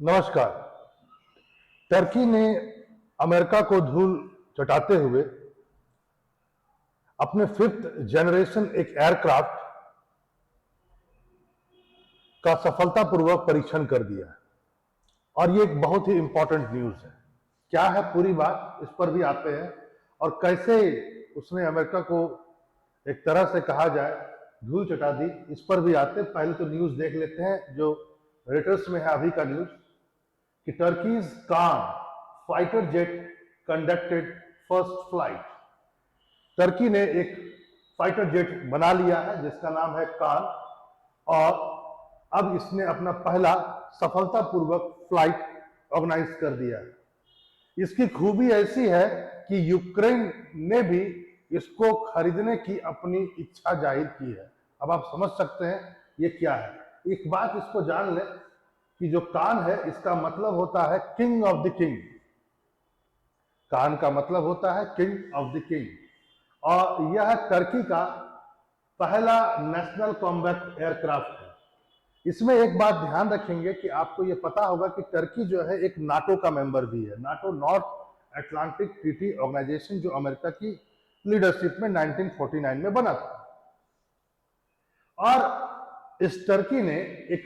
नमस्कार। टर्की ने अमेरिका को धूल चटाते हुए अपने 5th जनरेशन एक एयरक्राफ्ट का सफलतापूर्वक परीक्षण कर दिया है और ये एक बहुत ही इंपॉर्टेंट न्यूज है। क्या है पूरी बात, इस पर भी आते हैं और कैसे उसने अमेरिका को एक तरह से कहा जाए धूल चटा दी, इस पर भी आते हैं। पहले तो न्यूज देख लेते हैं जो रेटर्स में है अभी का न्यूज कि Turkey's Kaan fighter jet conducted first flight. Turkey ने एक फाइटर जेट बना लिया है जिसका नाम है कान और अब इसने अपना पहला सफलतापूर्वक फ्लाइट ऑर्गेनाइज कर दिया है। इसकी खूबी ऐसी है कि यूक्रेन ने भी इसको खरीदने की अपनी इच्छा जाहिर की है। अब आप समझ सकते हैं ये क्या है। एक बात इसको जान लें कि जो कान है इसका मतलब होता है किंग ऑफ द किंग। कान का मतलब होता है किंग ऑफ द किंग और यह टर्की का पहला नेशनल कॉम्बैट एयरक्राफ्ट है। इसमें एक बात ध्यान रखेंगे कि आपको यह पता होगा कि टर्की जो है एक नाटो का मेंबर भी है। NATO North Atlantic Treaty Organization जो अमेरिका की लीडरशिप में 1949 में बना था। और इस टर्की ने एक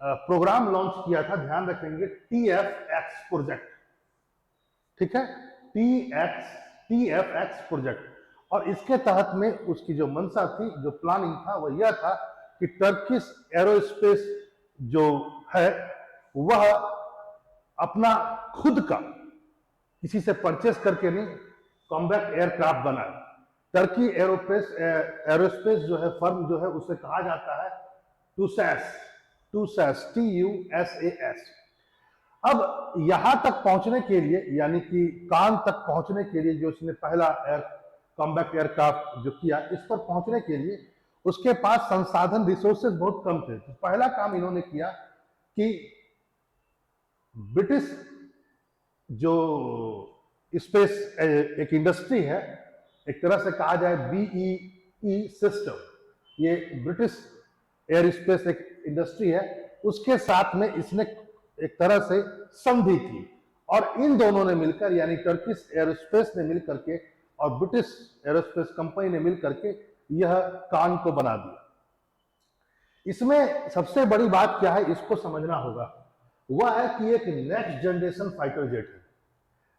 प्रोग्राम लॉन्च किया था, ध्यान रखेंगे, TFX प्रोजेक्ट। ठीक है, TFX प्रोजेक्ट। और इसके तहत में उसकी जो मंशा थी, जो प्लानिंग था, वह यह था कि टर्किश एरोस्पेस जो है वह अपना खुद का किसी से परचेस करके नहीं कॉम्बैट एयरक्राफ्ट बनाए। टर्की एरोस्पेस जो है फर्म जो है उसे कहा जाता है टूसैस, TUSAS। अब यहां तक पहुंचने के लिए यानी कि कान तक पहुंचने के लिए जो उसने पहला कॉम्बैट एयरक्राफ्ट जो किया, इस पर पहुंचने के लिए उसके पास संसाधन रिसोर्सेज बहुत कम थे। तो पहला काम इन्होंने किया कि ब्रिटिश जो स्पेस एक इंडस्ट्री है, एक तरह से कहा जाए BEE सिस्टम, ये ब्रिटिश एयर स्पेस एक इंडस्ट्री है, उसके साथ में इसने एक तरह से संधि की और इन दोनों ने मिलकर यानी टर्किश एरोस्पेस ने मिलकर के और ब्रिटिश एरोस्पेस कंपनी ने मिलकर के यह कान को बना दिया। इसमें सबसे बड़ी बात क्या है इसको समझना होगा, वह है कि एक नेक्स्ट जनरेशन फाइटर जेट है।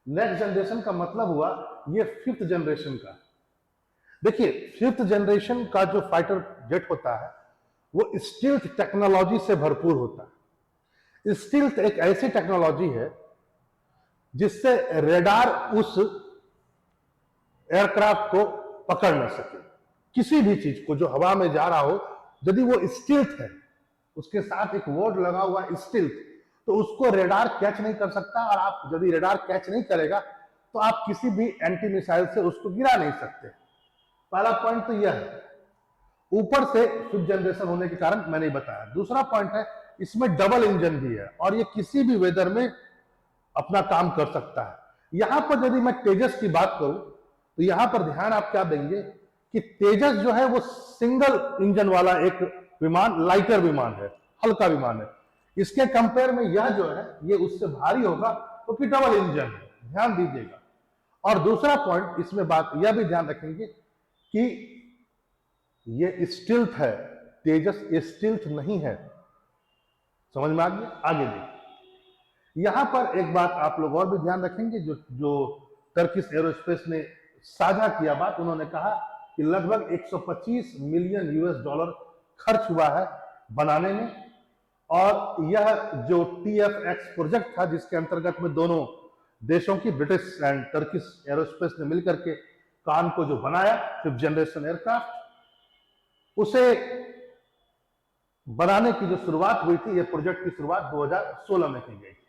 नेक्स्ट जनरेशन का मतलब हुआ ये 5th जनरेशन का। देखिए 5th जनरेशन का जो फाइटर जेट होता है वो स्टील्थ टेक्नोलॉजी से भरपूर होता है। स्टील्थ एक ऐसी टेक्नोलॉजी है जिससे रेडार उस एयरक्राफ्ट को पकड़ न सके। किसी भी चीज को जो हवा में जा रहा हो, यदि वो स्टील्थ है, उसके साथ एक वर्ड लगा हुआ स्टील्थ, तो उसको रेडार कैच नहीं कर सकता और आप यदि रेडार कैच नहीं करेगा तो आप किसी भी एंटी मिसाइल से उसको गिरा नहीं सकते। पहला पॉइंट तो यह है। ऊपर से 5th जनरेशन होने के कारण मैं नहीं बताया। दूसरा पॉइंट है इसमें डबल इंजन भी है और ये किसी भी वेदर में अपना काम कर सकता है। यहां पर यदि मैं तेजस की बात करूं तो यहां पर ध्यान आप क्या देंगे कि तेजस जो है वो सिंगल इंजन वाला एक विमान, लाइटर विमान है, हल्का विमान है। इसके कंपेयर में यह जो है ये उससे भारी होगा क्योंकि डबल इंजन है, ध्यान दीजिएगा। और दूसरा पॉइंट इसमें बात यह भी ध्यान रखेंगे कि ये स्टील्थ है, तेजस स्टील्थ नहीं है। समझ में आ गया? आगे देखिए, यहां पर एक बात आप लोग और भी ध्यान रखेंगे, जो टर्किश एरोस्पेस ने साझा किया बात, उन्होंने कहा कि लगभग 125 मिलियन US डॉलर खर्च हुआ है बनाने में। और यह जो TFX प्रोजेक्ट था जिसके अंतर्गत में दोनों देशों की ब्रिटिश एंड टर्किश एरोस्पेस ने मिलकर के कान को जो बनाया 5th जनरेशन एयरक्राफ्ट, उसे बनाने की जो शुरुआत हुई थी, ये प्रोजेक्ट की शुरुआत 2016 में की गई थी।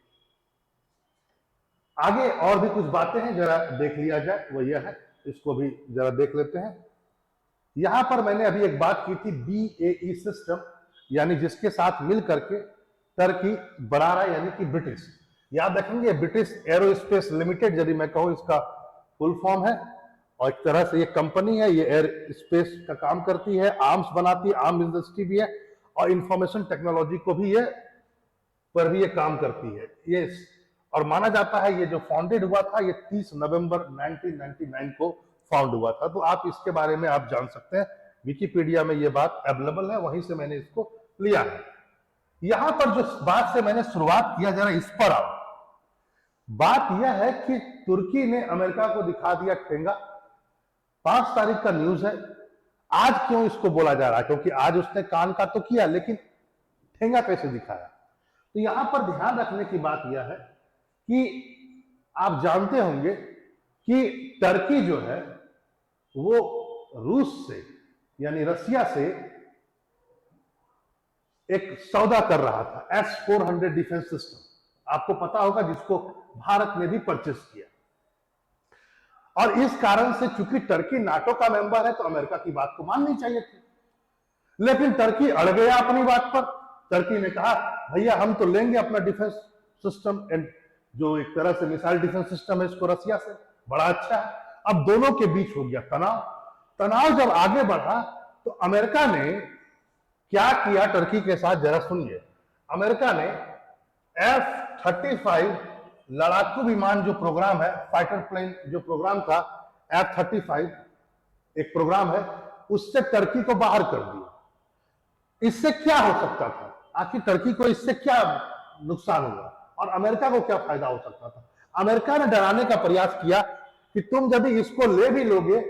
आगे और भी कुछ बातें हैं, जरा देख लिया जाए, वो यह है, इसको भी जरा देख लेते हैं। यहां पर मैंने अभी एक बात की थी BAE सिस्टम, यानी जिसके साथ मिल करके टर्की बना रहा है, यानी कि ब्रिटिश। याद रखेंगे ब्रिटिश एरोस्पेस लिमिटेड यदि मैं कहूं इसका फुल फॉर्म है, और एक तरह से ये कंपनी है, ये एयर स्पेस का काम करती है, आर्म्स बनाती है, आर्म इंडस्ट्री भी है और इंफॉर्मेशन टेक्नोलॉजी को भी ये पर भी ये काम करती है ये। और माना जाता है ये जो फाउंडेड हुआ था ये 30 नवंबर 1999 को फाउंड हुआ था। तो आप इसके बारे में आप जान सकते हैं, विकिपीडिया में ये बात अवेलेबल है, वहीं से मैंने इसको लिया है। यहां पर जो बात से मैंने शुरुआत किया, जरा इस पर आओ। बात यह है कि तुर्की ने अमेरिका को दिखा दिया ठेंगा। 5 तारीख का न्यूज है। आज क्यों इसको बोला जा रहा है? क्योंकि आज उसने कान का तो किया, लेकिन ठेंगा कैसे दिखाया? तो यहां पर ध्यान रखने की बात यह है कि आप जानते होंगे कि टर्की जो है वो रूस से यानी रसिया से एक सौदा कर रहा था, S-400 डिफेंस सिस्टम। आपको पता होगा, जिसको भारत ने भी परचेस किया। और इस कारण से चूंकि टर्की नाटो का मेंबर है तो अमेरिका की बात को माननी चाहिए थी, लेकिन टर्की अड़ गया अपनी बात पर। टर्की ने कहा भैया हम तो लेंगे अपना डिफेंस सिस्टम, एंड जो एक तरह से मिसाइल डिफेंस सिस्टम है इसको रसिया से, बड़ा अच्छा है। अब दोनों के बीच हो गया तनाव। तनाव जब आगे बढ़ा तो अमेरिका ने क्या किया टर्की के साथ, जरा सुनिए। अमेरिका ने F-35 लड़ाकू विमान जो प्रोग्राम है, फाइटर प्लेन जो प्रोग्राम था, F-35 एक प्रोग्राम है, उससे टर्की को बाहर कर दिया। इससे क्या हो सकता था? आखिर टर्की को इससे क्या नुकसान हुआ और अमेरिका को क्या फायदा हो सकता था? अमेरिका ने डराने का प्रयास किया कि तुम यदि इसको ले भी लोगे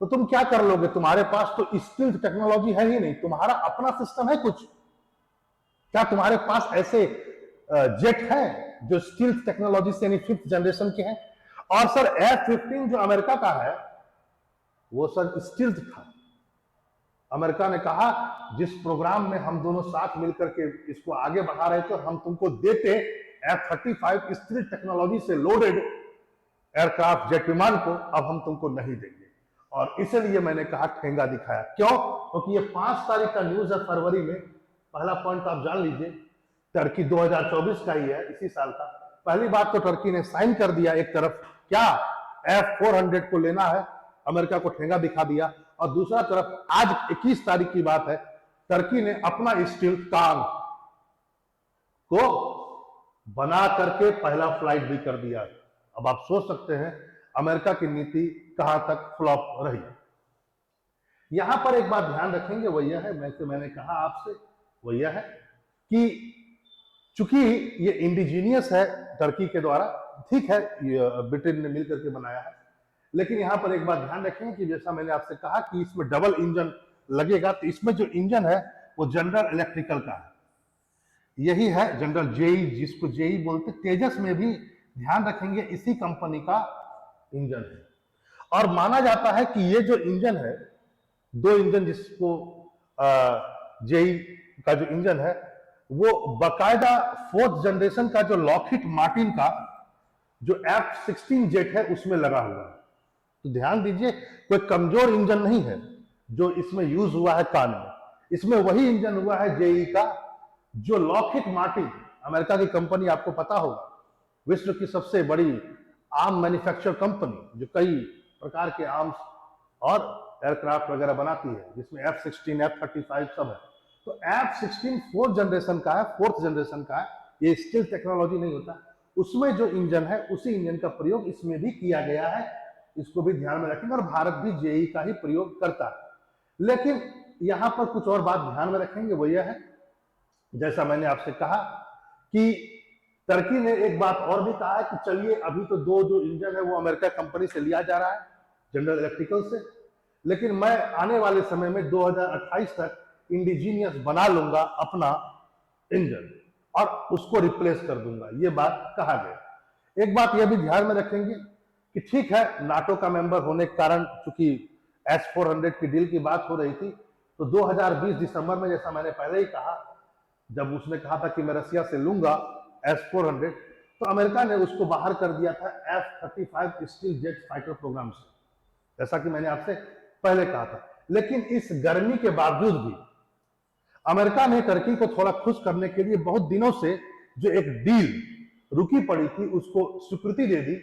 तो तुम क्या कर लोगे? तुम्हारे पास तो स्टील्थ टेक्नोलॉजी है ही नहीं, तुम्हारा अपना सिस्टम है कुछ? क्या तुम्हारे पास ऐसे जेट है जो स्टील्थ टेक्नोलॉजी से यानी 5th जनरेशन के हैं? और सर F-15 जो अमेरिका का है वो सर स्टील्थ था। अमेरिका ने कहा जिस प्रोग्राम में हम दोनों साथ मिलकर के इसको आगे बढ़ा रहे थे, हम तुमको देते F-35 स्टील्थ टेक्नोलॉजी से लोडेड एयरक्राफ्ट जेट विमान को, अब हम तुमको नहीं देंगे। और इसलिए मैंने कहा ठेंगा दिखाया। क्यों? क्योंकि ये 5 तारीख का न्यूज है फरवरी में। पहला पॉइंट आप जान लीजिए, टर्की 2024 का ही है, इसी साल का। पहली बात तो टर्की ने साइन कर दिया एक तरफ, क्या F-400 को लेना है, अमेरिका को ठेंगा दिखा दिया। और दूसरा तरफ आज 21 तारीख की बात है, टर्की ने अपना स्टील्थ टांग को बना करके पहला फ्लाइट भी कर दिया। अब आप सोच सकते हैं अमेरिका की नीति कहां तक फ्लॉप रही। यहां पर एक बात ध्यान रखेंगे, वो यह है, मैंने कहा आपसे, वो यह है कि चूंकि ये इंडिजीनियस है टर्की के द्वारा, ठीक है, ब्रिटेन ने मिलकर के बनाया है, लेकिन यहां पर एक बात ध्यान रखें कि जैसा मैंने आपसे कहा कि इसमें डबल इंजन लगेगा। तो इसमें जो इंजन है वो जनरल इलेक्ट्रिकल का है, यही है जनरल जेई, जिसको जेई बोलते। तेजस में भी ध्यान रखेंगे इसी कंपनी का इंजन है। और माना जाता है कि ये जो इंजन है, 2 इंजन जिसको जेई का जो इंजन है वो बकायदा 4th जनरेशन का जो लॉकहीड मार्टिन का जो F-16 जेट है उसमें लगा हुआ है। तो ध्यान दीजिए, कोई कमजोर इंजन नहीं है जो इसमें यूज हुआ है कान में, इसमें वही इंजन हुआ है जेई का जो लॉकहीड मार्टिन, अमेरिका की कंपनी, आपको पता होगा विश्व की सबसे बड़ी आर्म मैन्युफैक्चर कंपनी, जो कई प्रकार के आर्म्स और एयरक्राफ्ट वगैरह बनाती है, जिसमें F-16 F-35 सब है। तो F-16 4th जनरेशन का है, 4th जनरेशन का है, ये स्टील टेक्नोलॉजी नहीं होता। उसमें जो इंजन है उसी इंजन का प्रयोग इसमें भी किया गया है, इसको भी ध्यान में रखेंगे। और भारत भी जेई का ही प्रयोग करता है। लेकिन यहां पर कुछ और बात ध्यान में रखेंगे, वो यह है, जैसा मैंने आपसे कहा कि टर्की ने एक बात और भी कहा है कि चलिए अभी तो 2 जो इंजन है वो अमेरिका कंपनी से लिया जा रहा है, जनरल इलेक्ट्रिकल से, लेकिन मैं आने वाले समय में 2028 तक इंडिजीनियस बना लूंगा अपना इंजन और उसको रिप्लेस कर दूंगा। ये बात कहा गया। एक बात यह भी ध्यान में रखेंगे कि ठीक है, नाटो का मेंबर होने के कारण चूंकि S-400 की डील की बात हो रही थी, तो 2020 दिसंबर में, जैसा मैंने पहले ही कहा, जब उसने कहा था कि मैं रसिया से लूंगा S-400, तो अमेरिका ने उसको बाहर कर दिया था F-35 steel jet fighter programme से, जैसा कि मैंने आपसे पहले कहा था। लेकिन इस गर्मी के बावजूद भी अमेरिका ने टर्की को थोड़ा खुश करने के लिए बहुत दिनों से जो एक डील रुकी पड़ी थी उसको स्वीकृति दे दी।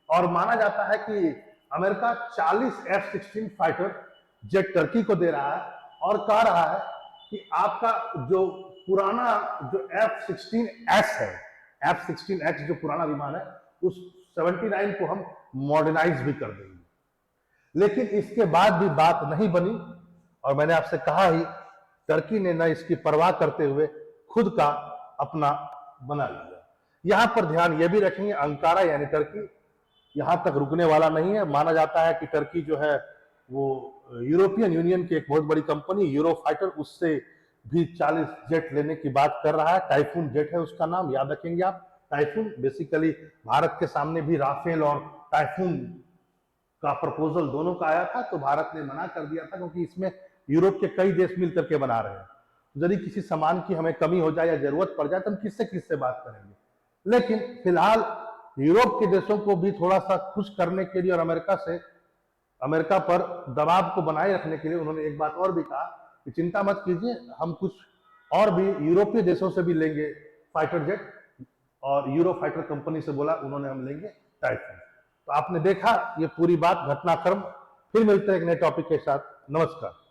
और माना जाता है कि America 40 F-16 fighter jet Turkey को दे रहा है और कह रहा है कि आपका जो पुराना जो F-16S है, F-16X जो पुराना विमान है, उस 79 को हम मॉडर्नाइज भी कर देंगे। लेकिन इसके बाद भी बात नहीं बनी और मैंने आपसे कहा ही, टर्की ने न इसकी परवाह करते हुए खुद का अपना बना लिया। यहां पर ध्यान यह भी रखेंगे, अंकारा यानी टर्की यहां तक रुकने वाला नहीं है। माना जाता है कि टर्की जो है वो यूरोपियन यूनियन की एक बहुत बड़ी कंपनी यूरोफाइटर, उससे भी 40 जेट लेने की बात कर रहा है। टाइफून जेट है उसका नाम, याद रखेंगे आप। टाइफून बेसिकली भारत के सामने भी राफेल और टाइफून का प्रपोजल दोनों का आया था, तो भारत ने मना कर दिया था, क्योंकि इसमें यूरोप के कई देश मिलकर के बना रहे हैं। यदि किसी सामान की हमें कमी हो जाए या जरूरत पड़ जाए तो हम किससे किससे बात करेंगे। लेकिन फिलहाल यूरोप के देशों को भी थोड़ा सा खुश करने के लिए और अमेरिका पर दबाव को बनाए रखने के लिए उन्होंने एक बात और भी कहा कि चिंता मत कीजिए, हम कुछ और भी यूरोपीय देशों से भी लेंगे फाइटर जेट, और यूरो फाइटर कंपनी से बोला उन्होंने हम लेंगे टाइफून। तो आपने देखा ये पूरी बात, घटनाक्रम। फिर मिलते हैं एक नए टॉपिक के साथ। नमस्कार।